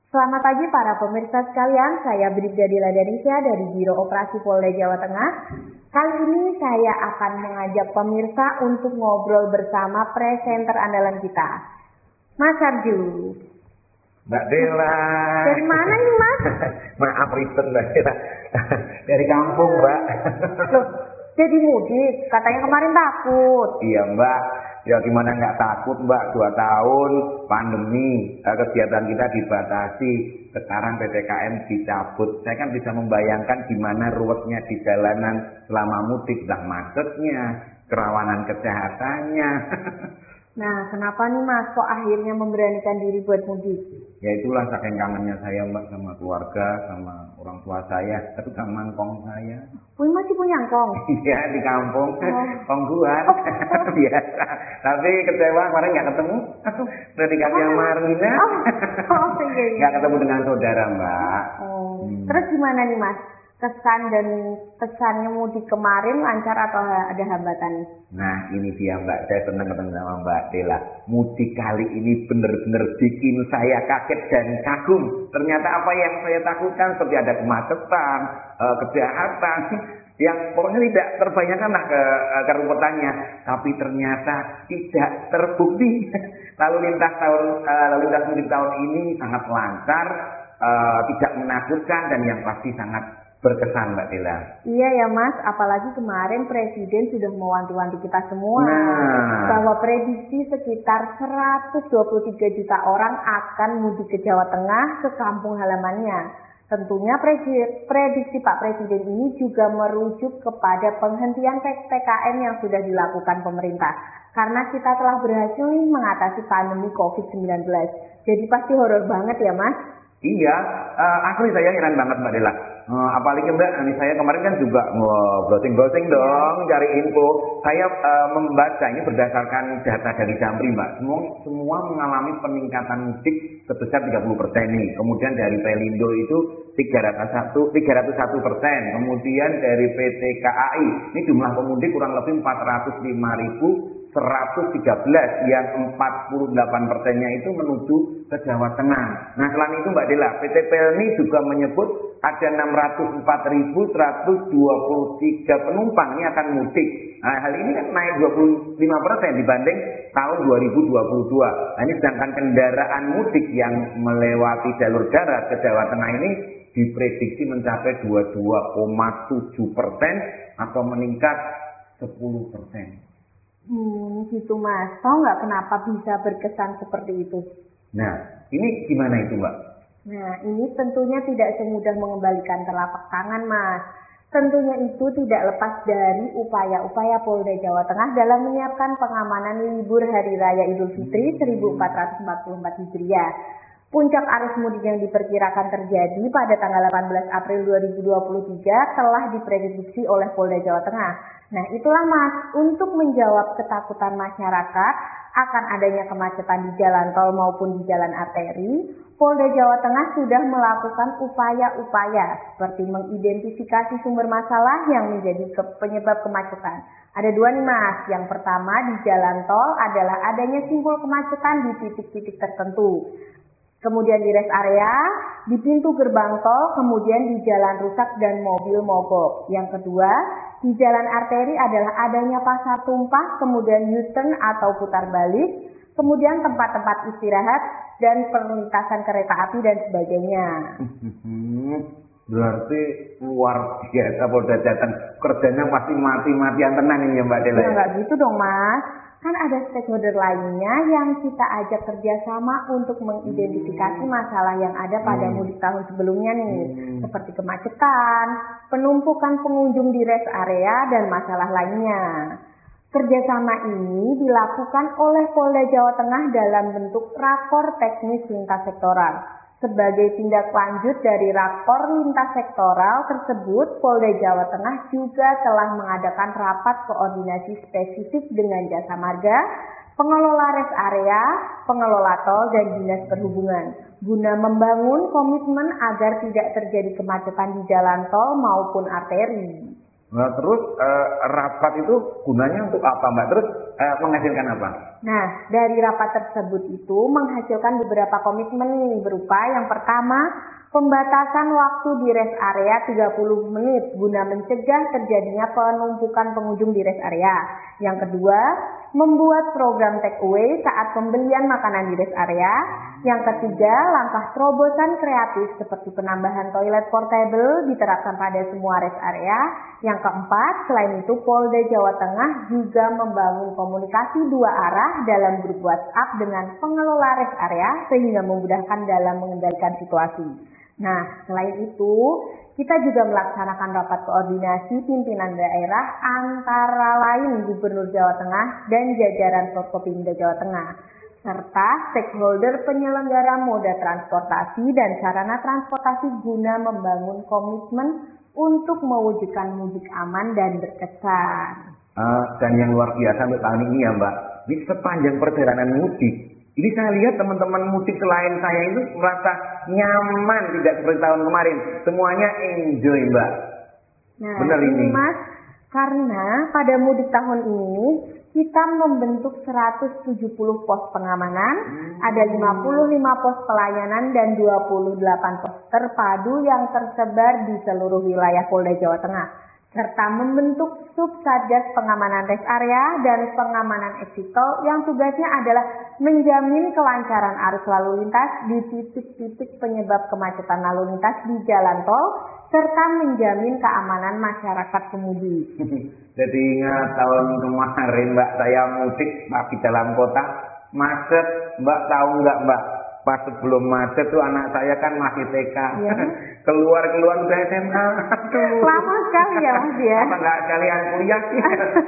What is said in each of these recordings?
Selamat pagi para pemirsa sekalian, saya Bribda Dila Danisya dari Biro Operasi Polda Jawa Tengah. Kali ini saya akan mengajak pemirsa untuk ngobrol bersama presenter andalan kita, Mas Arju. Mbak Dela. Dari mana ini Mas? Maaf ribet Mbak Dela. Dari kampung Mbak. Loh, jadi mudik, katanya kemarin takut. Iya Mbak, ya gimana nggak takut Mbak, 2 tahun pandemi, kegiatan kita dibatasi, sekarang PPKM dicabut. Saya kan bisa membayangkan gimana ruwetnya di jalanan selama mudik, lah macetnya, kerawanan kesehatannya. Nah, kenapa nih Mas kok akhirnya memberanikan diri buat mudik? Ya itulah saking kangennya saya Mbak sama keluarga, sama orang tua saya, terutama ngkong saya. Wih, masih punya ngkong? Iya, di kampung, kong gua, biasa. Tapi kecewa kemarin nggak ketemu, udah dikasih sama Marlina. Iya. Nggak ketemu dengan saudara Mbak. Terus gimana nih Mas? Kesan dan pesannya mudik kemarin lancar atau ada hambatan? Nah ini dia Mbak, saya senang ketemu sama Mbak Dela. Mudik kali ini benar-benar bikin saya kaget dan kagum. Ternyata apa yang saya takutkan seperti ada kemacetan, kejahatan, yang pokoknya tidak terbayangkan lah keruwetannya. Tapi ternyata tidak terbukti. Lalu lintas mudik tahun ini sangat lancar, tidak menakutkan dan yang pasti sangat berkesan Mbak Dela. Iya ya Mas, apalagi kemarin Presiden sudah mewanti-wanti kita semua bahwa prediksi sekitar 123 juta orang akan mudik ke Jawa Tengah, ke kampung halamannya. Tentunya prediksi Pak Presiden ini juga merujuk kepada penghentian PPKM yang sudah dilakukan pemerintah. Karena kita telah berhasil mengatasi pandemi COVID-19. Jadi pasti horor banget ya Mas? Iya, asli saya heran banget Mbak Dela. Apalagi Mbak, saya kemarin kan juga browsing dong, cari info. Saya membaca ini berdasarkan data dari Jamri Mbak. Semua mengalami peningkatan mudik sebesar 30% nih. Kemudian dari Pelindo itu 301%. Kemudian dari PT KAI, ini jumlah pemudik kurang lebih 405.113, yang 48%-nya itu menuju ke Jawa Tengah. Nah selain itu Mbak Dela, PT Pelni juga menyebut ada 604.123 penumpang ini akan mudik. Nah hal ini kan naik 25% dibanding tahun 2022. Nah ini sedangkan kendaraan mudik yang melewati jalur darat ke Jawa Tengah ini diprediksi mencapai 22,7% atau meningkat 10%. Gitu Mas. Tahu nggak kenapa bisa berkesan seperti itu? Nah, ini gimana itu Mbak? Nah, ini tentunya tidak semudah mengembalikan telapak tangan Mas. Tentunya itu tidak lepas dari upaya-upaya Polda Jawa Tengah dalam menyiapkan pengamanan libur Hari Raya Idul Fitri 1444 Hijriah. Puncak arus mudik yang diperkirakan terjadi pada tanggal 18 April 2023 telah diprediksi oleh Polda Jawa Tengah. Nah itulah Mas, untuk menjawab ketakutan masyarakat akan adanya kemacetan di jalan tol maupun di jalan arteri, Polda Jawa Tengah sudah melakukan upaya-upaya seperti mengidentifikasi sumber masalah yang menjadi penyebab kemacetan. Ada 2 nih Mas, yang pertama di jalan tol adalah adanya simbol kemacetan di titik-titik tertentu. Kemudian di rest area, di pintu gerbang tol, kemudian di jalan rusak dan mobil mogok. Yang kedua, di jalan arteri adalah adanya pasar tumpah, kemudian U-turn atau putar balik, kemudian tempat-tempat istirahat dan perlintasan kereta api dan sebagainya. Berarti luar biasa Polda Jateng, kerjanya pasti mati-matian tenang ini ya Mbak Dela. Ya nggak gitu dong Mas. Kan ada stakeholder lainnya yang kita ajak kerjasama untuk mengidentifikasi masalah yang ada pada mudik tahun sebelumnya nih. Seperti kemacetan, penumpukan pengunjung di rest area, dan masalah lainnya. Kerjasama ini dilakukan oleh Polda Jawa Tengah dalam bentuk rakor teknis lintas sektoral. Sebagai tindak lanjut dari rakor lintas sektoral tersebut, Polda Jawa Tengah juga telah mengadakan rapat koordinasi spesifik dengan Jasa Marga, pengelola rest area, pengelola tol, dan Dinas Perhubungan, guna membangun komitmen agar tidak terjadi kemacetan di jalan tol maupun arteri. Nah, terus rapat itu gunanya untuk apa, Mbak? Terus menghasilkan apa? Nah, dari rapat tersebut itu menghasilkan beberapa komitmen nih, berupa yang pertama, pembatasan waktu di rest area 30 menit guna mencegah terjadinya penumpukan pengunjung di rest area. Yang kedua, membuat program take away saat pembelian makanan di rest area. Yang ketiga, langkah terobosan kreatif seperti penambahan toilet portable diterapkan pada semua rest area. Yang keempat, selain itu Polda Jawa Tengah juga membangun komunikasi dua arah dalam grup WhatsApp dengan pengelola rest area sehingga memudahkan dalam mengendalikan situasi. Nah, selain itu, kita juga melaksanakan rapat koordinasi pimpinan daerah antara lain Gubernur Jawa Tengah dan jajaran Forkopimda Jawa Tengah, serta stakeholder penyelenggara moda transportasi dan sarana transportasi guna membangun komitmen untuk mewujudkan mudik aman dan berkesan. Dan yang luar biasa untuk tahun ini ya Mbak, di sepanjang perjalanan mudik, ini saya lihat teman-teman mudik selain saya itu merasa nyaman, tidak seperti tahun kemarin. Semuanya enjoy Mbak. Nah, benar ini Mas, karena pada mudik tahun ini kita membentuk 170 pos pengamanan, ada 55 pos pelayanan dan 28 pos terpadu yang tersebar di seluruh wilayah Polda Jawa Tengah, serta membentuk Subsatgas Pengamanan Rest Area dan Pengamanan Exit Tol yang tugasnya adalah menjamin kelancaran arus lalu lintas di titik-titik penyebab kemacetan lalu lintas di jalan tol, serta menjamin keamanan masyarakat pemudi. Jadi ingat tahun kemarin Mbak, saya mudik tapi dalam kota macet. Mbak tahu nggak Mbak? Pas sebelum macet tuh anak saya kan masih TK, ya. keluar udah SMA. Lama sekali ya Mas ya. Apa nggak kalian kuliah sih?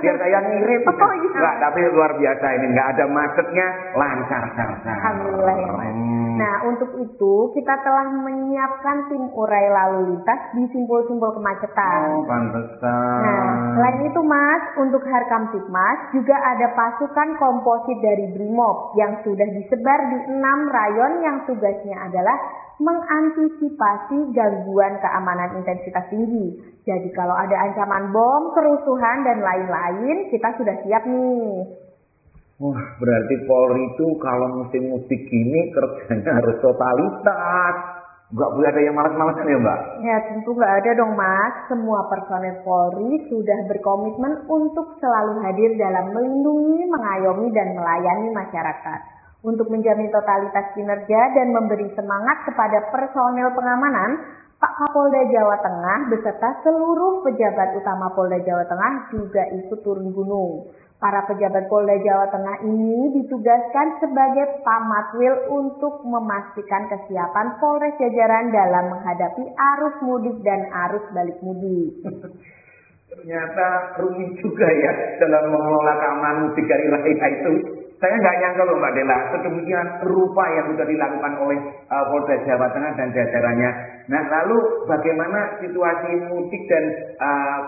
Biar saya ngirim. Oh, iya. Nggak, tapi luar biasa ini, nggak ada macetnya, lancar. Alhamdulillah ya Mas. Nah, untuk itu kita telah menyiapkan tim urai lalu lintas di simpul-simpul kemacetan. Oh, pantesan. Nah, selain itu Mas, untuk Harkamtipmas juga ada pasukan komposit dari Brimob yang sudah disebar di 6 rayon yang tugasnya adalah mengantisipasi gangguan keamanan intensitas tinggi. Jadi kalau ada ancaman bom, kerusuhan, dan lain-lain, kita sudah siap nih. Wah, berarti Polri itu kalau musim mudik gini kerjanya harus totalitas. Nggak boleh ada yang malas-malasan ya Mbak? Ya tentu nggak ada dong Mas. Semua personel Polri sudah berkomitmen untuk selalu hadir dalam melindungi, mengayomi, dan melayani masyarakat. Untuk menjamin totalitas kinerja dan memberi semangat kepada personel pengamanan, Pak Kapolda Jawa Tengah beserta seluruh pejabat utama Polda Jawa Tengah juga ikut turun gunung. Para pejabat Polda Jawa Tengah ini ditugaskan sebagai pamatwil untuk memastikan kesiapan Polres jajaran dalam menghadapi arus mudik dan arus balik mudik. Ternyata rumit juga ya dalam mengelola keamanan mudik hari raya itu. Saya nggak nyangka loh Mbak Dela, sedemikian rupa yang sudah dilakukan oleh Polda Jawa Tengah dan jajarannya. Nah, lalu bagaimana situasi mudik dan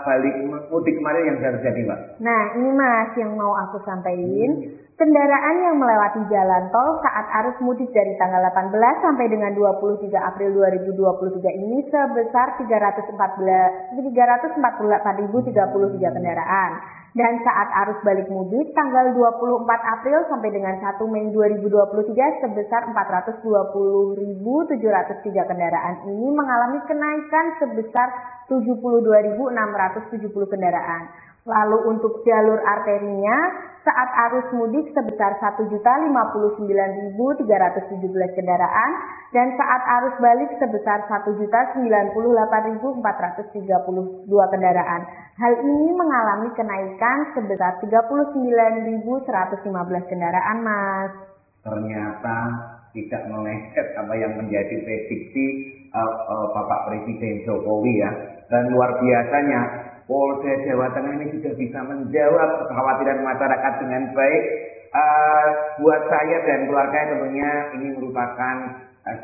balik mudik kemarin yang terjadi Mbak? Nah, ini Mas yang mau aku sampaikan. Kendaraan yang melewati jalan tol saat arus mudik dari tanggal 18 sampai dengan 23 April 2023 ini sebesar 348.033 kendaraan. Dan saat arus balik mudik tanggal 24 April sampai dengan 1 Mei 2023 sebesar 420.703 kendaraan ini mengalami kenaikan sebesar 72.670 kendaraan. Lalu untuk jalur arterinya saat arus mudik sebesar 1.059.317 kendaraan dan saat arus balik sebesar 1.098.432 kendaraan. Hal ini mengalami kenaikan sebesar 39.115 kendaraan, Mas. Ternyata tidak meleset apa yang menjadi prediksi Bapak Presiden Jokowi ya. Dan luar biasanya Polda Jawa Tengah ini sudah bisa menjawab kekhawatiran masyarakat dengan baik. Buat saya dan keluarga tentunya ini merupakan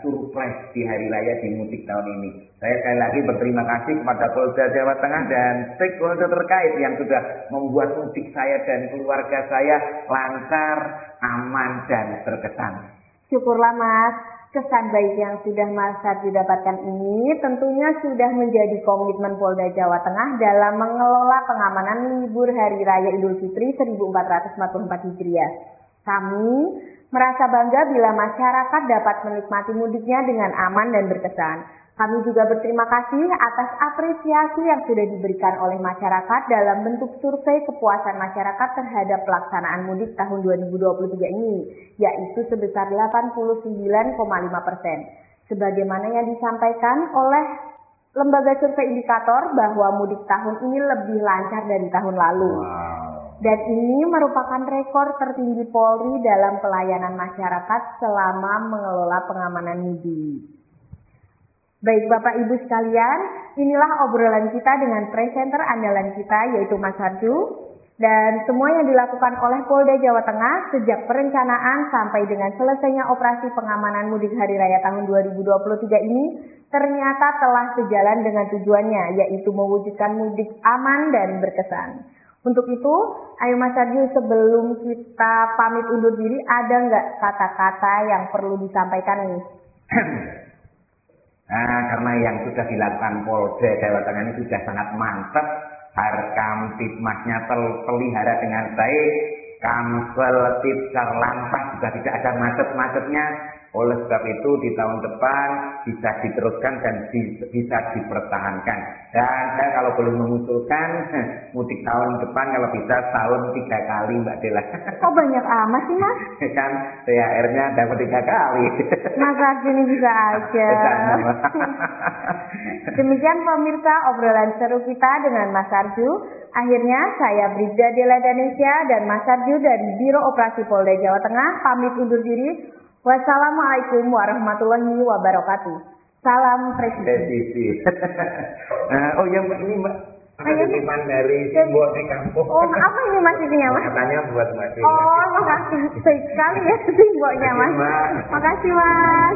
surprise di hari raya di mudik tahun ini. Saya sekali lagi berterima kasih kepada Polda Jawa Tengah dan stakeholder terkait yang sudah membuat mudik saya dan keluarga saya lancar, aman, dan berkesan. Syukurlah Mas. Kesan baik yang sudah Mas Sarju dapatkan ini tentunya sudah menjadi komitmen Polda Jawa Tengah dalam mengelola pengamanan libur Hari Raya Idul Fitri 1444 Hijriah. Kami merasa bangga bila masyarakat dapat menikmati mudiknya dengan aman dan berkesan. Kami juga berterima kasih atas apresiasi yang sudah diberikan oleh masyarakat dalam bentuk survei kepuasan masyarakat terhadap pelaksanaan mudik tahun 2023 ini, yaitu sebesar 89,5%. Sebagaimana yang disampaikan oleh lembaga survei indikator bahwa mudik tahun ini lebih lancar dari tahun lalu. Dan ini merupakan rekor tertinggi Polri dalam pelayanan masyarakat selama mengelola pengamanan mudik. Baik Bapak Ibu sekalian, inilah obrolan kita dengan presenter andalan kita yaitu Mas Sarju. Dan semua yang dilakukan oleh Polda Jawa Tengah sejak perencanaan sampai dengan selesainya operasi pengamanan mudik Hari Raya tahun 2023 ini ternyata telah sejalan dengan tujuannya, yaitu mewujudkan mudik aman dan berkesan. Untuk itu, ayo Mas Sarju, sebelum kita pamit undur diri, ada nggak kata-kata yang perlu disampaikan nih? Nah, karena yang sudah dilakukan Polda Jawa Tengah ini sudah sangat mantap, Harkamtibmasnya terpelihara dengan baik, Kamsel Sarlantas juga tidak ada macet-macetnya. Oleh sebab itu di tahun depan bisa diteruskan dan bisa dipertahankan. Dan saya kalau boleh mengusulkan mudik tahun depan kalau bisa tahun 3 kali Mbak Dela. Kok banyak amat sih Mas? Kan THR-nya dapat 3 kali. Mas Sarju ini bisa aja. Demikian pemirsa obrolan seru kita dengan Mas Sarju. Akhirnya saya Bribda Dela Danesya dan Mas Sarju dari Biro Operasi Polda Jawa Tengah pamit undur diri. Wassalamualaikum warahmatullahi wabarakatuh. Salam presisi. Oh ya Mbak, ini Mbak pengiriman dari Simbol di kampung. Oh apa ini Mas ini ya Mas? Katanya buat Mbak Dela. Oh makasih sekali ya simbolnya Mas. Makasih Mas.